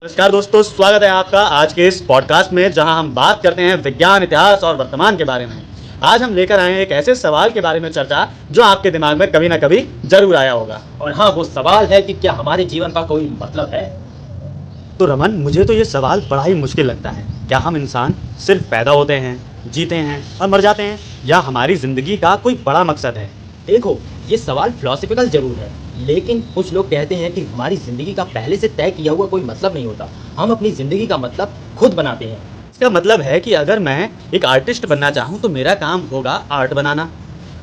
नमस्कार दोस्तों, स्वागत है आपका आज के इस पॉडकास्ट में जहां हम बात करते हैं विज्ञान, इतिहास और वर्तमान के बारे में। आज हम लेकर आए हैं एक ऐसे सवाल के बारे में चर्चा जो आपके दिमाग में कभी ना कभी जरूर आया होगा। और हाँ, वो सवाल है कि क्या हमारे जीवन का कोई मतलब है। तो रमन, मुझे तो ये सवाल बड़ा ही मुश्किल लगता है। क्या हम इंसान सिर्फ पैदा होते हैं, जीते हैं और मर जाते हैं, या हमारी जिंदगी का कोई बड़ा मकसद है? देखो, ये सवाल फिलोसफिकल जरूर है, लेकिन कुछ लोग कहते हैं कि हमारी जिंदगी का पहले से तय किया हुआ कोई मतलब नहीं होता। हम अपनी जिंदगी का मतलब खुद बनाते हैं। इसका मतलब है कि अगर मैं एक आर्टिस्ट बनना चाहूँ तो मेरा काम होगा आर्ट बनाना।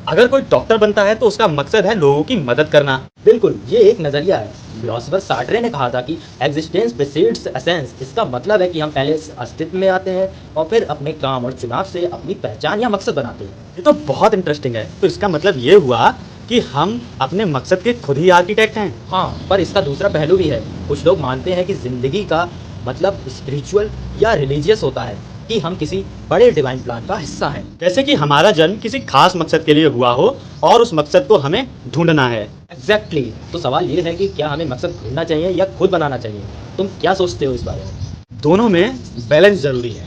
अगर कोई डॉक्टर बनता है तो उसका मकसद है लोगों की मदद करना। बिल्कुल, ये एक नजरिया है। फिलोसोफर सार्ट्रे ने कहा था कि एग्जिस्टेंस प्रीसीड्स एसेंस। इसका मतलब है कि हम पहले अस्तित्व में आते हैं और फिर अपने काम और चुनाव से अपनी पहचान या मकसद बनाते हैं। ये तो बहुत इंटरेस्टिंग है। तो इसका मतलब ये हुआ कि हम अपने मकसद के खुद ही आर्किटेक्ट हैं। हाँ, पर इसका दूसरा पहलू भी है। कुछ लोग मानते हैं कि जिंदगी का मतलब स्पिरिचुअल या रिलीजियस होता है, कि हम किसी बड़े डिवाइन प्लान का हिस्सा हैं। जैसे कि हमारा जन्म किसी खास मकसद के लिए हुआ हो और उस मकसद को हमें ढूंढना है। एग्जैक्टली। तो सवाल ये है कि क्या हमें मकसद ढूंढना चाहिए या खुद बनाना चाहिए। तुम क्या सोचते हो इस बारे में? दोनों में बैलेंस जरूरी है।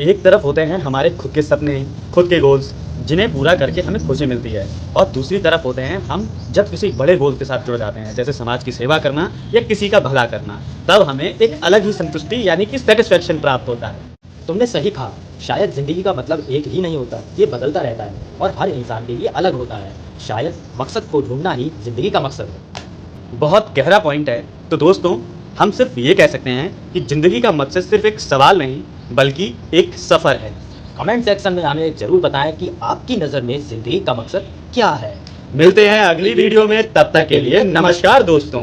एक तरफ होते हैं हमारे खुद के सपने, खुद के गोल्स, जिन्हें पूरा करके हमें खुशी मिलती है, और दूसरी तरफ होते हैं हम जब किसी बड़े गोल के साथ जुड़ जाते हैं, जैसे समाज की सेवा करना या किसी का भला करना। तब हमें एक अलग ही संतुष्टि यानी कि सेटिस्फेक्शन प्राप्त होता है। तुमने सही कहा। शायद जिंदगी का मतलब एक ही नहीं होता, ये बदलता रहता है और हर इंसान के लिए अलग होता है। शायद मकसद को ढूंढना ही जिंदगी का मकसद है। बहुत गहरा पॉइंट है। तो दोस्तों, हम सिर्फ ये कह सकते हैं कि जिंदगी का मकसद सिर्फ एक सवाल नहीं बल्कि एक सफ़र है। कमेंट सेक्शन में हमें जरूर बताएं कि आपकी नज़र में जिंदगी का मकसद क्या है। मिलते हैं अगली वीडियो में, तब तक के लिए नमस्कार दोस्तों।